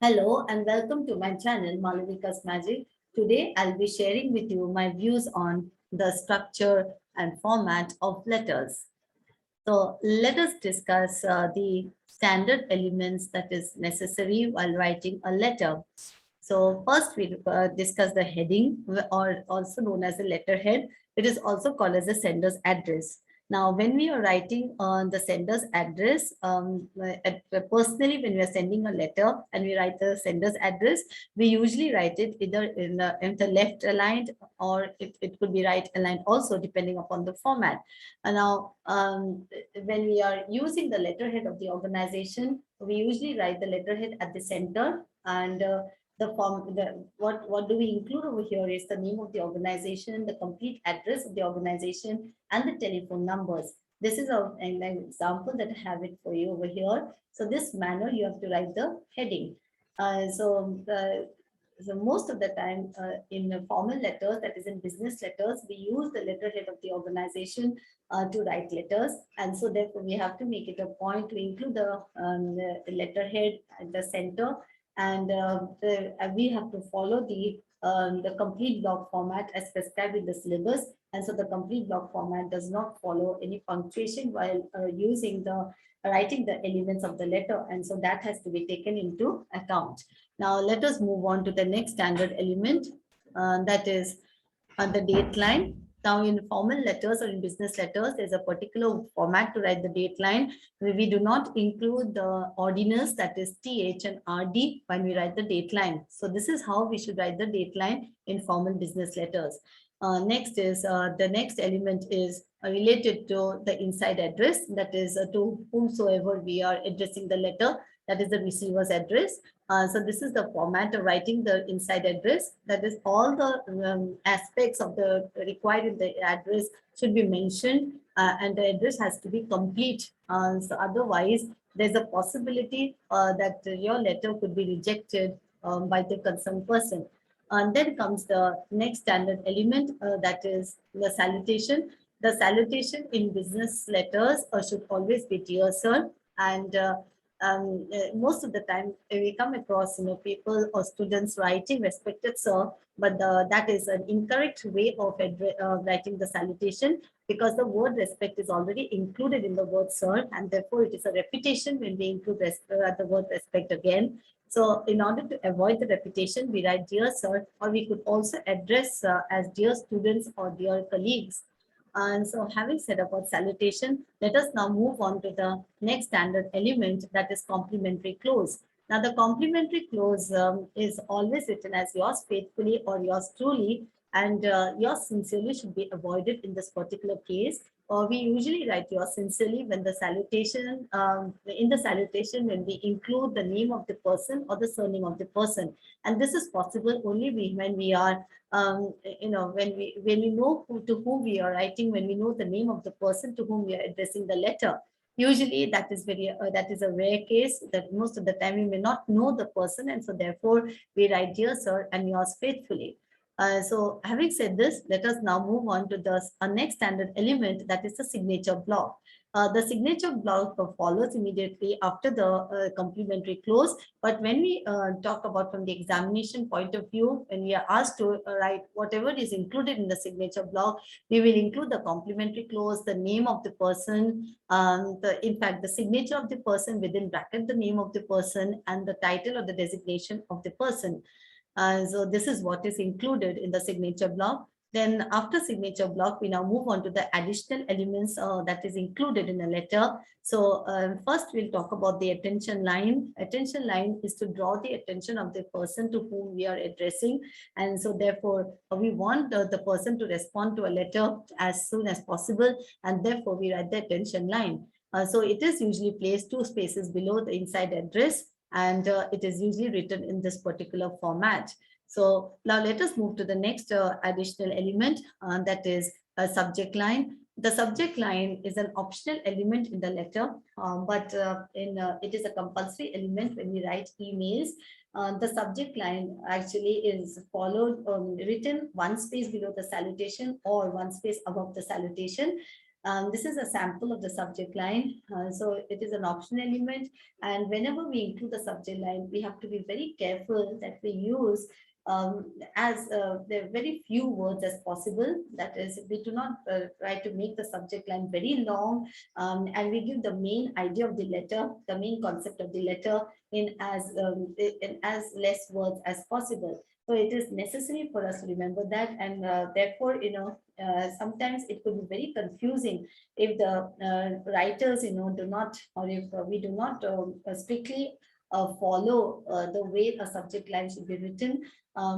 Hello and welcome to my channel Malavika's Magic. Today I'll be sharing with you my views on the structure and format of letters. So let us discuss the standard elements that is necessary while writing a letter. So first we discuss the heading, or also known as the letterhead. It is also called as the sender's address. Now, when we are writing on the sender's address, personally, when we are sending a letter and we write the sender's address, we usually write it either in the left aligned, or it could be right aligned also, depending upon the format. And now, when we are using the letterhead of the organization, we usually write the letterhead at the center, and what do we include over here is the name of the organization, the complete address of the organization, and the telephone numbers. This is an example that I have it for you over here. So this manner you have to write the heading. So most of the time in formal letters, that is in business letters, we use the letterhead of the organization to write letters. And so therefore we have to make it a point to include the letterhead at the center. And we have to follow the complete block format as prescribed in the syllabus. And so the complete block format does not follow any punctuation while using the writing the elements of the letter. And so that has to be taken into account. Now let us move on to the next standard element, that is the date line. Now, in formal letters or in business letters, there's a particular format to write the date line. We do not include the ordinals, that is TH and RD, when we write the date line. So this is how we should write the date line in formal business letters. Next is the next element is related to the inside address, that is to whomsoever we are addressing the letter, that is the receiver's address. So this is the format of writing the inside address. That is, all the aspects of the required in the address should be mentioned, and the address has to be complete. So otherwise, there's a possibility that your letter could be rejected by the concerned person. And then comes the next standard element, that is the salutation. The salutation in business letters should always be dear sir, and most of the time we come across people or students writing respected sir, but that is an incorrect way of writing the salutation, because the word respect is already included in the word sir, and therefore it is a repetition when we include the word respect again. So in order to avoid the repetition, we write dear sir, or we could also address as dear students or dear colleagues. And so having said about salutation, let us now move on to the next standard element, that is complementary close. Now the complementary close is always written as yours faithfully or yours truly, and yours sincerely should be avoided in this particular case. We usually write yours sincerely when the salutation, in the salutation, when we include the name of the person or the surname of the person. And this is possible only when we are when we know to whom we are writing, when we know the name of the person to whom we are addressing the letter. Usually that is a rare case, that most of the time we may not know the person, and so therefore we write dear sir and yours faithfully. So having said this, let us now move on to the next standard element, that is the signature block. The signature block follows immediately after the complementary close. But when we talk about from the examination point of view, when we are asked to write whatever is included in the signature block, we will include the complementary clause, the name of the person, in fact, the signature of the person, within bracket the name of the person, and the title or the designation of the person. So this is what is included in the signature block. Then after signature block, we now move on to the additional elements that is included in a letter. So first we'll talk about the attention line. Attention line is to draw the attention of the person to whom we are addressing. And so therefore we want the person to respond to a letter as soon as possible. And therefore we write the attention line. So it is usually placed 2 spaces below the inside address, and it is usually written in this particular format. So now let us move to the next additional element, that is a subject line. The subject line is an optional element in the letter, but it is a compulsory element when we write emails. The subject line actually is written 1 space below the salutation or 1 space above the salutation. This is a sample of the subject line. So it is an optional element. And whenever we include the subject line, we have to be very careful that we use as there are very few words as possible. That is, we do not try to make the subject line very long, and we give the main idea of the letter, the main concept of the letter in as less words as possible. So it is necessary for us to remember that, and therefore, sometimes it could be very confusing if the writers, do not, or if we do not strictly follow the way a subject line should be written,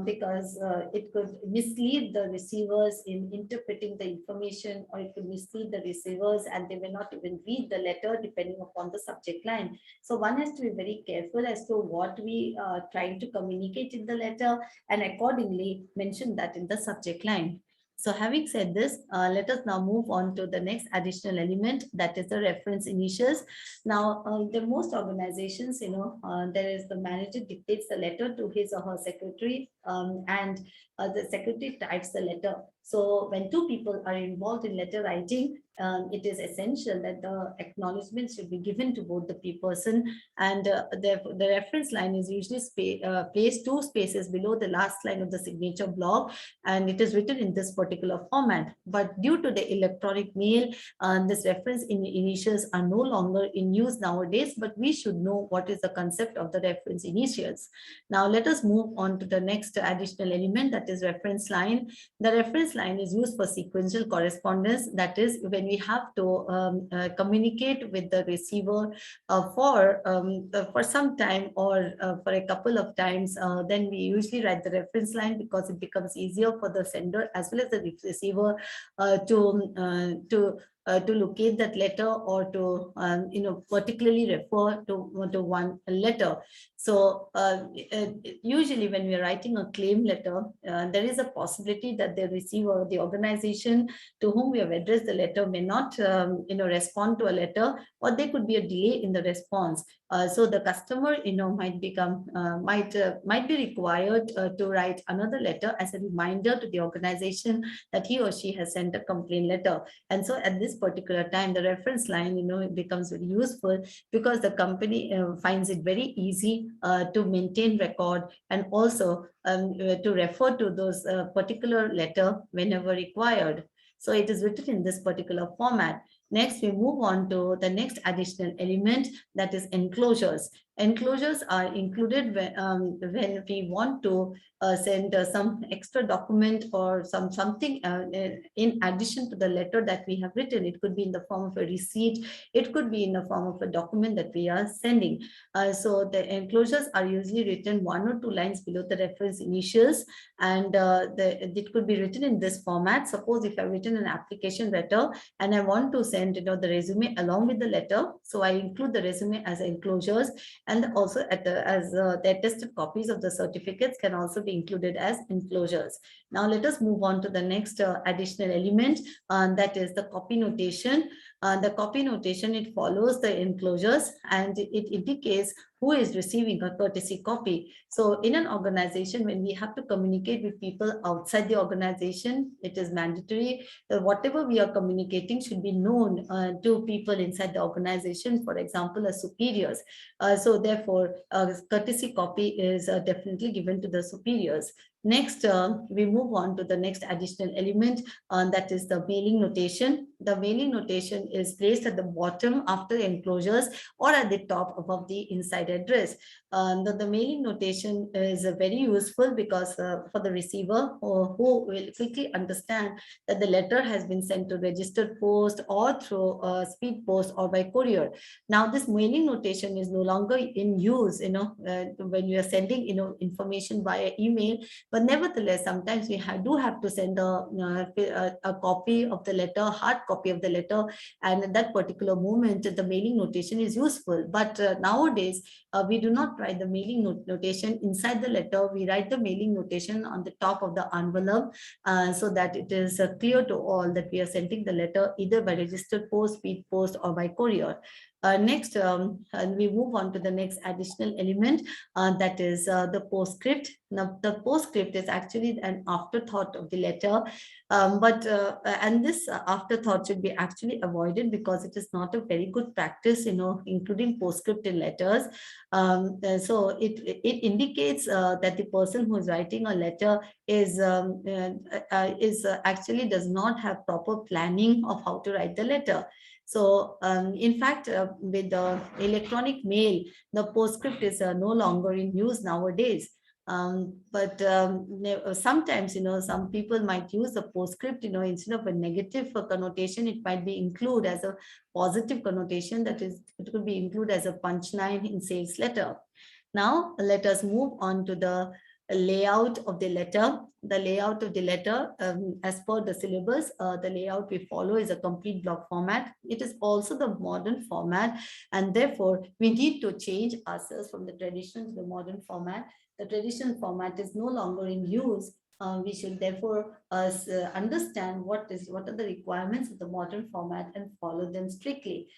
because it could mislead the receivers in interpreting the information, or it could mislead the receivers and they may not even read the letter depending upon the subject line. So one has to be very careful as to what we are trying to communicate in the letter, and accordingly mention that in the subject line. So having said this, let us now move on to the next additional element, that is the reference initials. Now, the most organizations, there is the manager dictates the letter to his or her secretary, and the secretary types the letter. So when two people are involved in letter writing, it is essential that the acknowledgement should be given to both the person, and the reference line is usually placed 2 spaces below the last line of the signature block, and it is written in this particular format. But due to the electronic mail, this reference initials are no longer in use nowadays, but we should know what is the concept of the reference initials. Now let us move on to the next additional element, that is reference line. The reference line is used for sequential correspondence. That is, when we have to communicate with the receiver for some time, or for a couple of times, then we usually write the reference line, because it becomes easier for the sender as well as the receiver to locate that letter, or to particularly refer to one letter. So usually when we are writing a claim letter, there is a possibility that the receiver, the organization to whom we have addressed the letter, may not respond to a letter, or there could be a delay in the response. So the customer might be required to write another letter as a reminder to the organization that he or she has sent a complaint letter. And so at this particular time, the reference line it becomes very useful, because the company finds it very easy to maintain record, and also to refer to those particular letter whenever required. So it is written in this particular format. Next, we move on to the next additional element, that is enclosures. Enclosures are included when we want to send some extra document, or something in addition to the letter that we have written. It could be in the form of a receipt. It could be in the form of a document that we are sending. So the enclosures are usually written 1 or 2 lines below the reference initials, and it could be written in this format. Suppose if I've written an application letter and I want to send the resume along with the letter, so I include the resume as enclosures, and also the attested copies of the certificates can also be included as enclosures. Now let us move on to the next additional element, that is the copy notation. The copy notation, it follows the enclosures, and it indicates who is receiving a courtesy copy. So in an organization, when we have to communicate with people outside the organization, it is mandatory that whatever we are communicating should be known to people inside the organization, for example, as superiors. So therefore, courtesy copy is definitely given to the superiors. Next, we move on to the next additional element, that is the mailing notation. The mailing notation is placed at the bottom after enclosures, or at the top above the inside address. The mailing notation is very useful, because for the receiver, who will quickly understand that the letter has been sent to registered post, or through speed post, or by courier. Now this mailing notation is no longer in use when you are sending information via email, but nevertheless sometimes we do have to send a copy of the letter, hard copy of the letter, and at that particular moment the mailing notation is useful. But nowadays we do not write the mailing notation inside the letter. We write the mailing notation on the top of the envelope, so that it is clear to all that we are sending the letter either by registered post, speed post, or by courier. Next, and we move on to the next additional element, that is the postscript. Now, the postscript is actually an afterthought of the letter, and this afterthought should be actually avoided because it is not a very good practice, including postscript in letters. So it indicates that the person who is writing a letter is actually does not have proper planning of how to write the letter. So, in fact, with the electronic mail, the postscript is no longer in use nowadays. But sometimes, some people might use the postscript, instead of a negative connotation, it might be included as a positive connotation. That is, it could be included as a punchline in sales letter. Now, let us move on to the layout of the letter. The layout of the letter, as per the syllabus, the layout we follow is a complete block format. It is also the modern format, and therefore we need to change ourselves from the traditional to the modern format. The traditional format is no longer in use. We should therefore understand what are the requirements of the modern format and follow them strictly.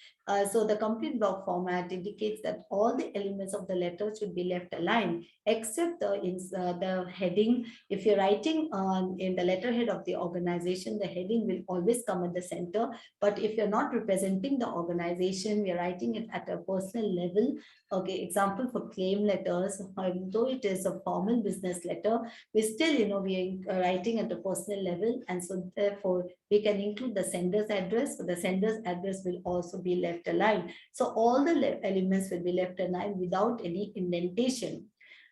So the complete block format indicates that all the elements of the letter should be left aligned, except the heading. If you're writing in the letterhead of the organization, the heading will always come at the center. But if you're not representing the organization, we're writing it at a personal level. Okay, example for claim letters, though it is a formal business letter, we still, we are writing at a personal level, and so therefore we can include the sender's address. So the sender's address will also be left aligned. So all the elements will be left aligned without any indentation.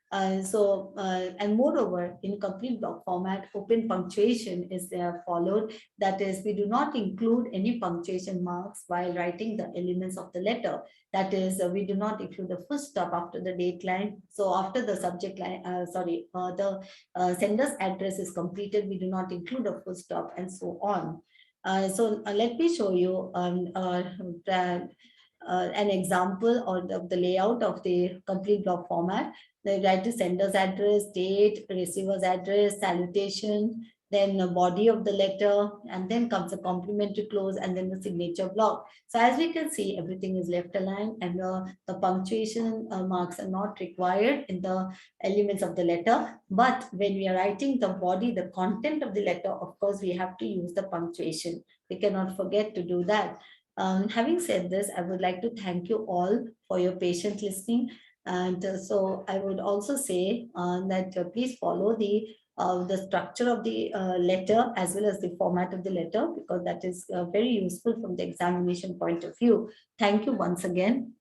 And moreover, in complete block format, open punctuation is followed. That is, we do not include any punctuation marks while writing the elements of the letter. That is, we do not include the full stop after the date line. So after the subject line, the sender's address is completed, we do not include a full stop, and so on. Let me show you an example of the layout of the complete block format. They write the sender's address, date, receiver's address, salutation, then the body of the letter, and then comes the complementary close, and then the signature block. So as we can see, everything is left aligned, and the punctuation marks are not required in the elements of the letter. But when we are writing the body, the content of the letter, of course, we have to use the punctuation. We cannot forget to do that. Having said this, I would like to thank you all for your patient listening. And so I would also say that please follow the structure of the letter as well as the format of the letter, because that is very useful from the examination point of view. Thank you once again.